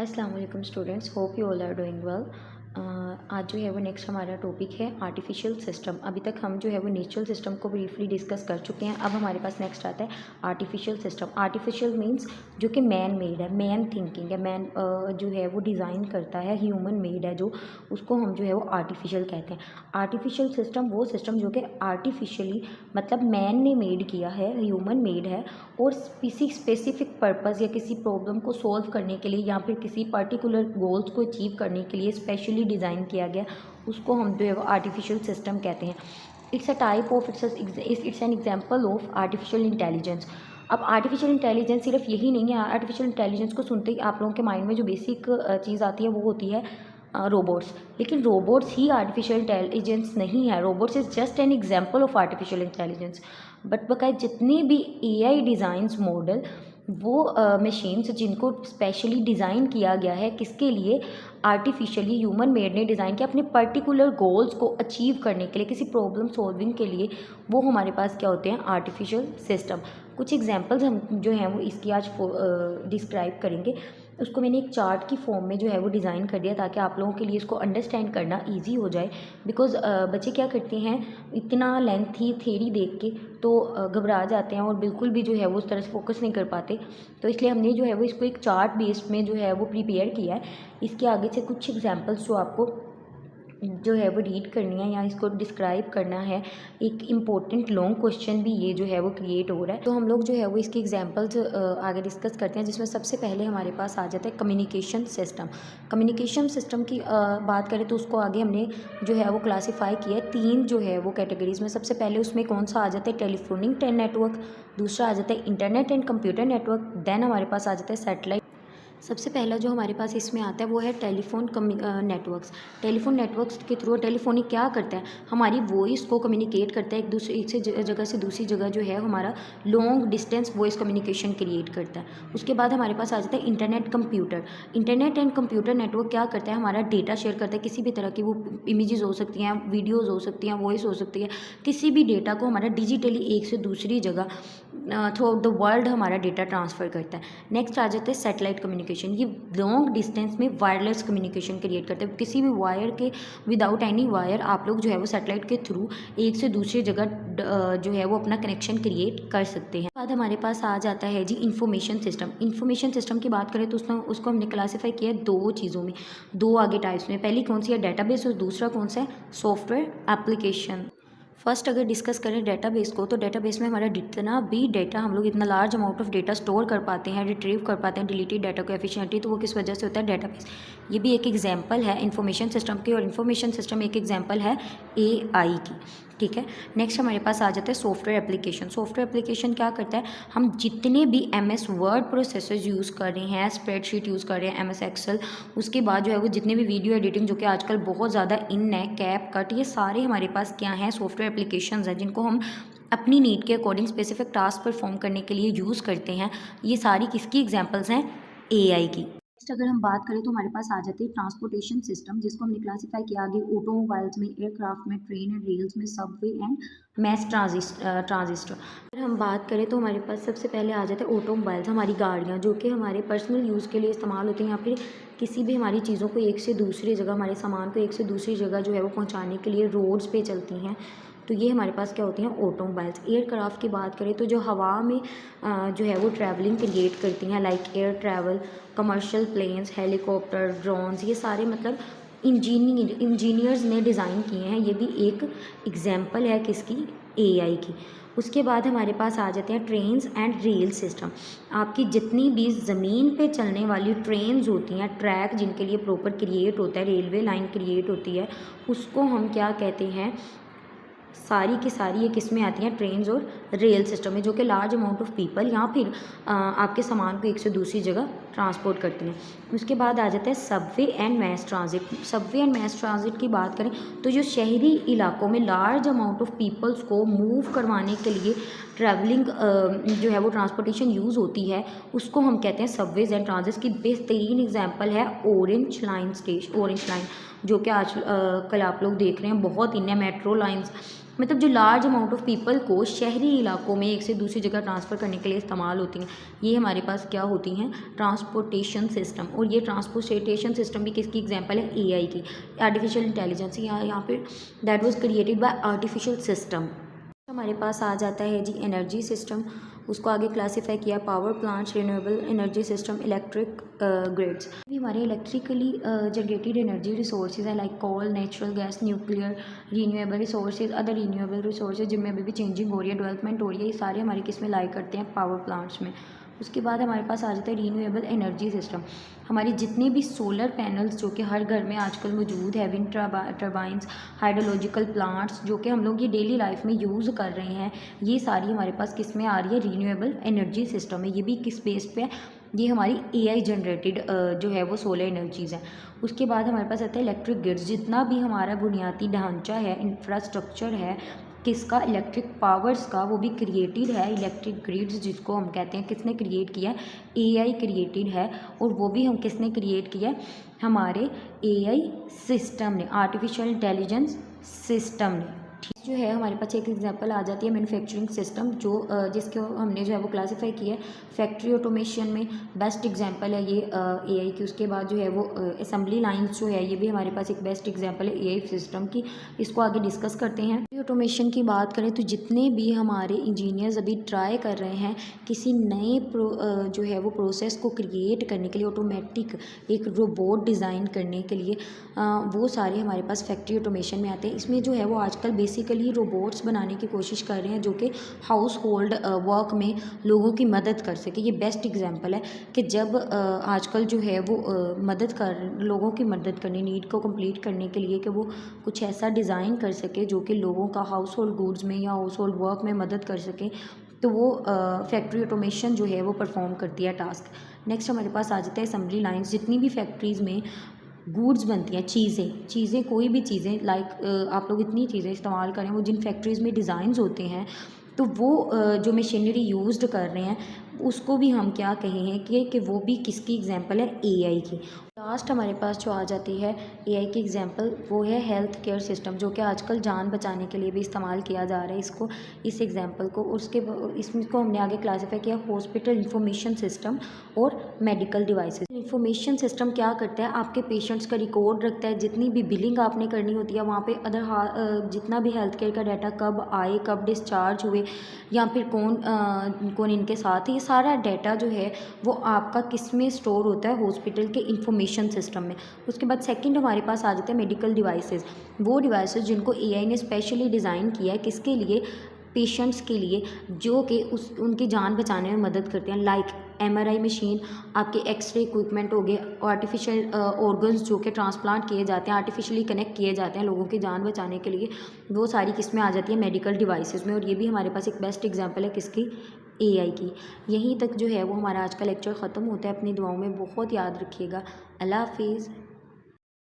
अस्सलाम वालेकुम students, hope you all are doing well. आज जो है वो नेक्स्ट हमारा टॉपिक है आर्टिफिशियल सिस्टम। अभी तक हम जो है वो नेचुरल सिस्टम को ब्रीफली डिस्कस कर चुके हैं। अब हमारे पास नेक्स्ट आता है आर्टिफिशियल सिस्टम। आर्टिफिशियल मींस जो कि मैन मेड है, मैन थिंकिंग है, मैन जो है वो डिज़ाइन करता है, ह्यूमन मेड है जो, उसको हम जो है वो आर्टिफिशियल कहते हैं। आर्टिफिशियल सिस्टम वो सिस्टम जो कि आर्टिफिशियली मतलब मैन ने मेड किया है, ह्यूमन मेड है, और किसी स्पेसिफिक पर्पज़ या किसी प्रॉब्लम को सॉल्व करने के लिए या फिर किसी पर्टिकुलर गोल्स को अचीव करने के लिए स्पेशली डिज़ाइन किया गया, उसको हम जो है वो आर्टिफिशियल सिस्टम कहते हैं। It's a type of it's an example of artificial intelligence. अब आर्टिफिशियल इंटेलिजेंस सिर्फ यही नहीं है। आर्टिफिशियल इंटेलिजेंस को सुनते ही आप लोगों के माइंड में जो बेसिक चीज़ आती है वो होती है रोबोट्स। लेकिन रोबोट्स ही आर्टिफिशियल इंटेलिजेंस नहीं है। Robots is just an example of artificial intelligence. But बकायदा जितने भी एआई डिज़ाइंस मॉडल, वो मशीन्स जिनको स्पेशली डिज़ाइन किया गया है, किसके लिए? आर्टिफिशियली ह्यूमन मेड ने डिज़ाइन किया अपने पर्टिकुलर गोल्स को अचीव करने के लिए, किसी प्रॉब्लम सॉल्विंग के लिए, वो हमारे पास क्या होते हैं? Artificial system. कुछ एग्जांपल्स हम जो हैं वो इसकी आज डिस्क्राइब करेंगे। उसको मैंने एक चार्ट की फॉर्म में जो है वो डिज़ाइन कर दिया ताकि आप लोगों के लिए इसको अंडरस्टैंड करना ईजी हो जाए। बिकॉज़ बच्चे क्या करते हैं, इतना लेंथी थ्योरी देख के तो घबरा जाते हैं और बिल्कुल भी जो है वो उस तरह से फोकस नहीं कर पाते। तो इसलिए हमने जो है वो इसको एक चार्ट बेस्ड में जो है वो प्रिपेयर किया है। इसके आगे से कुछ एग्जांपल्स जो आपको जो है वो रीड करनी है या इसको डिस्क्राइब करना है। एक इम्पोर्टेंट लॉन्ग क्वेश्चन भी ये जो है वो क्रिएट हो रहा है। तो हम लोग जो है वो इसके एग्जांपल्स आगे डिस्कस करते हैं, जिसमें सबसे पहले हमारे पास आ जाता है कम्युनिकेशन सिस्टम। कम्युनिकेशन सिस्टम की बात करें तो उसको आगे हमने जो है वो क्लासीफाई किया है तीन जो है वो कैटेगरीज में। सबसे पहले उसमें कौन सा आ जाता है? Telephonic network. दूसरा आ जाता है internet and computer network. Then हमारे पास आ जाता है सैटेलाइट। सबसे पहला जो हमारे पास इसमें आता है वो है टेलीफोन नेटवर्क्स। टेलीफोन नेटवर्क्स के थ्रू टेलीफोनिक क्या करता है? हमारी वॉइस को कम्युनिकेट करता है, एक से जगह से दूसरी जगह जो है हमारा long distance voice communication create करता है। उसके बाद हमारे पास आ जाता है internet computer. Internet and computer network क्या करता है? हमारा डेटा शेयर करता है, किसी भी तरह की, वो इमेजेस हो सकती हैं, वीडियोज़ हो सकती हैं, वॉइस हो सकती है, किसी भी डेटा को हमारा डिजिटली एक से दूसरी जगह थ्रू आउट द वर्ल्ड हमारा डेटा ट्रांसफ़र करता है। नेक्स्ट आ जाता है सैटेलाइट कम्युनिकेशन। ये लॉन्ग डिस्टेंस में वायरलेस कम्युनिकेशन क्रिएट करते हैं। किसी भी वायर के, विदाउट एनी वायर आप लोग जो है वो सैटेलाइट के थ्रू एक से दूसरी जगह जो है वो अपना कनेक्शन क्रिएट कर सकते हैं। बाद हमारे पास आ जाता है जी इंफॉर्मेशन सिस्टम। इंफॉर्मेशन सिस्टम की बात करें तो उसको हमने क्लासीफाई किया है दो चीज़ों में, दो आगे टाइप्स में। पहली कौन सी है? डेटाबेस, और दूसरा कौन सा है? Software application. फर्स्ट अगर डिस्कस करें डेटाबेस को, तो डेटाबेस में हमारा जितना भी डेटा, हम लोग इतना large amount of data store कर पाते हैं, रिट्रीव कर पाते हैं डिलीटेड डाटा को एफिशिएंटली, तो वो किस वजह से होता है? डेटाबेस। ये भी एक एग्जांपल है इंफॉर्मेशन सिस्टम की, और इंफॉर्मेशन सिस्टम एक एग्जांपल है एआई की। ठीक है। नेक्स्ट हमारे पास आ जाता है सॉफ्टवेयर एप्लीकेशन। सॉफ्टवेयर एप्लीकेशन क्या करता है? हम जितने भी एमएस वर्ड प्रोसेसर्स यूज़ कर रहे हैं, स्प्रेडशीट यूज़ कर रहे हैं, एमएस एक्सेल, उसके बाद जो है वो जितने भी वीडियो एडिटिंग जो कि आजकल बहुत ज़्यादा इन है, कैप कट, ये सारे हमारे पास क्या हैं? सॉफ्टवेयर एप्लीकेशंस हैं, जिनको हम अपनी नीड के अकॉर्डिंग स्पेसिफिक टास्क परफॉर्म करने के लिए यूज़ करते हैं। ये सारी किसकी एग्जाम्पल्स हैं? एआई की। नेक्स्ट अगर हम बात करें तो हमारे पास आ जाती है ट्रांसपोर्टेशन सिस्टम, जिसको हमने क्लासीफाई किया आगे ऑटोमोबाइल्स में, एयरक्राफ्ट में, ट्रेन एंड रेल्स में, सबवे एंड मैस ट्रांजिस्टर। अगर हम बात करें तो हमारे पास सबसे पहले आ जाते हैं ऑटोमोबाइल्स, हमारी गाड़ियाँ जो कि हमारे पर्सनल यूज़ के लिए इस्तेमाल होती हैं, या फिर किसी भी हमारी चीज़ों को एक से दूसरी जगह, हमारे सामान को एक से दूसरी जगह जो है वो पहुँचाने के लिए रोड्स पे चलती हैं। तो ये हमारे पास क्या होती हैं? ऑटोमोबाइल्स। एयरक्राफ्ट की बात करें तो जो हवा में जो है वो ट्रैवलिंग क्रिएट करती हैं, like air travel, commercial planes, helicopter, drones, ये सारे मतलब इंजीनियर्स ने डिज़ाइन किए हैं। ये भी एक एग्जाम्पल है किसकी? एआई की। उसके बाद हमारे पास आ जाते हैं ट्रेन्स एंड रेल सिस्टम। आपकी जितनी भी ज़मीन पे चलने वाली ट्रेन्स होती हैं, ट्रैक जिनके लिए प्रॉपर क्रिएट होता है, रेलवे लाइन क्रिएट होती है, उसको हम क्या कहते हैं? सारी की सारी ये किस में आती हैं? ट्रेन्स और रेल सिस्टम में, जो कि लार्ज अमाउंट ऑफ पीपल या फिर आपके सामान को एक से दूसरी जगह ट्रांसपोर्ट करती हैं। उसके बाद आ जाता है Subway and mess transit. Subway and mess transit की बात करें तो जो शहरी इलाकों में लार्ज अमाउंट ऑफ पीपल्स को मूव करवाने के लिए ट्रैवलिंग जो है वो ट्रांसपोर्टेशन यूज़ होती है, उसको हम कहते हैं सबवेज एंड ट्रांजिट की। बेहतरीन एग्जाम्पल है ऑरेंज लाइन, जो कि आज कल आप लोग देख रहे हैं बहुत इन है, मेट्रो लाइन्स मतलब जो लार्ज अमाउंट ऑफ पीपल को शहरी इलाकों में एक से दूसरी जगह ट्रांसफ़र करने के लिए इस्तेमाल होती हैं, ये हमारे पास क्या होती हैं, ट्रांसपोर्टेशन सिस्टम। और ये ट्रांसपोर्टेशन सिस्टम भी किसकी एग्जांपल है, एआई की, आर्टिफिशियल इंटेलिजेंस। यहाँ पे that was created by artificial system. हमारे पास आ जाता है जी एनर्जी सिस्टम, उसको आगे क्लासीफाई किया power plants, renewable energy system, electric grids. भी हमारे इलेक्ट्रिकली जनरेटेड एनर्जी रिसोर्सेज है like coal, natural gas, nuclear, renewable resources, other renewable resources जिनमें अभी भी चेंजिंग हो रही है, डेवलपमेंट हो रही है, ये सारे हमारे किस में लाई करते हैं, पावर प्लांट्स में। उसके बाद हमारे पास आ जाता है रीन्यूएबल एनर्जी सिस्टम। हमारी जितने भी सोलर पैनल्स जो कि हर घर में आजकल मौजूद है, विंड टर्बाइंस, हाइड्रोलॉजिकल प्लांट्स जो कि हम लोग ये डेली लाइफ में यूज़ कर रहे हैं, ये सारी हमारे पास किस में आ रही है, रीन्यूएबल एनर्जी सिस्टम में। ये भी किस बेस पे है, ये हमारी एआई जनरेटेड जो है वो सोलर एनर्जीज़ हैं। उसके बाद हमारे पास आता है इलेक्ट्रिक ग्रिड्स। जितना भी हमारा बुनियादी ढांचा है, इंफ्रास्ट्रक्चर है किसका, इलेक्ट्रिक पावर्स का, वो भी क्रिएटेड है। इलेक्ट्रिक ग्रिड्स जिसको हम कहते हैं, किसने क्रिएट किया है, एआई क्रिएटेड है। और वो भी हम किसने क्रिएट किया है, हमारे एआई सिस्टम ने, आर्टिफिशियल इंटेलिजेंस सिस्टम ने। ठीक जो है हमारे पास एक एग्जांपल आ जाती है मैन्युफैक्चरिंग सिस्टम, जो जिसको हमने जो है वो क्लासीफाई किया है फैक्ट्री ऑटोमेशन में। बेस्ट एग्जांपल है ये एआई की। उसके बाद जो है वो असेंबली लाइंस जो है, ये भी हमारे पास एक बेस्ट एग्जांपल है एआई सिस्टम की। इसको आगे डिस्कस करते हैं। ऑटोमेशन की बात करें तो जितने भी हमारे इंजीनियर्स अभी ट्राई कर रहे हैं किसी नए जो है वो प्रोसेस को क्रिएट करने के लिए, ऑटोमेटिक एक रोबोट डिज़ाइन करने के लिए, वो सारे हमारे पास फैक्ट्री ऑटोमेशन में आते हैं। इसमें जो है वो आजकल बेसिकली रोबोट्स बनाने की कोशिश कर रहे हैं जो कि हाउस होल्ड वर्क में लोगों की मदद कर सके। ये बेस्ट एग्जांपल है कि जब आजकल जो है वो लोगों की मदद करनी, नीड को कंप्लीट करने के लिए, कि वो कुछ ऐसा डिज़ाइन कर सके जो कि लोगों का हाउस होल्ड गुड्स में या हाउस होल्ड वर्क में मदद कर सके, तो वो फैक्ट्री ऑटोमेशन जो है वो परफॉर्म करती है टास्क। नेक्स्ट हमारे पास आ जाता है असेंबली लाइंस। जितनी भी फैक्ट्रीज़ में गुड्स बनती हैं, चीज़ें कोई भी चीज़ें लाइक आप लोग इतनी चीज़ें इस्तेमाल करें, वो जिन फैक्ट्रीज़ में डिज़ाइंस होते हैं, तो वो जो मशीनरी यूज्ड कर रहे हैं उसको भी हम क्या कहें कि वो भी किसकी एग्जांपल है, एआई की। लास्ट हमारे पास जो आ जाती है एआई की एग्जांपल, वो है हेल्थ केयर सिस्टम, जो कि आजकल जान बचाने के लिए भी इस्तेमाल किया जा रहा है इसको, इस एग्जांपल को। इसको हमने आगे क्लासीफाई किया हॉस्पिटल इंफॉर्मेशन सिस्टम और मेडिकल डिवाइसेस। इंफॉर्मेशन सिस्टम क्या करता है, आपके पेशेंट्स का रिकॉर्ड रखता है, जितनी भी बिलिंग आपने करनी होती है वहाँ पे जितना भी हेल्थ केयर का डाटा, कब आए, कब डिस्चार्ज हुए, या फिर कौन इनके साथ है, ये सारा डाटा जो है वो आपका किस में स्टोर होता है, हॉस्पिटल के इंफॉर्मेशन सिस्टम में। उसके बाद सेकंड हमारे पास आ जाते हैं मेडिकल डिवाइसेस। वो डिवाइसेस जिनको एआई ने स्पेशली डिज़ाइन किया है, किसके लिए, पेशेंट्स के लिए, जो कि उनकी जान बचाने में मदद करते हैं। लाइक एमआरआई मशीन, आपके एक्सरे इक्विपमेंट हो गए, आर्टिफिशियल ऑर्गन्स जो कि ट्रांसप्लांट किए जाते हैं, आर्टिफिशियली कनेक्ट किए जाते हैं लोगों की जान बचाने के लिए, वो सारी किस में आ जाती है, मेडिकल डिवाइसेस में। और ये भी हमारे पास एक बेस्ट एग्जांपल है किसकी, एआई की। यहीं तक जो है वो हमारा आज का लेक्चर ख़त्म होता है। अपनी दुआओं में बहुत याद रखिएगा। अल्लाह हाफिज़।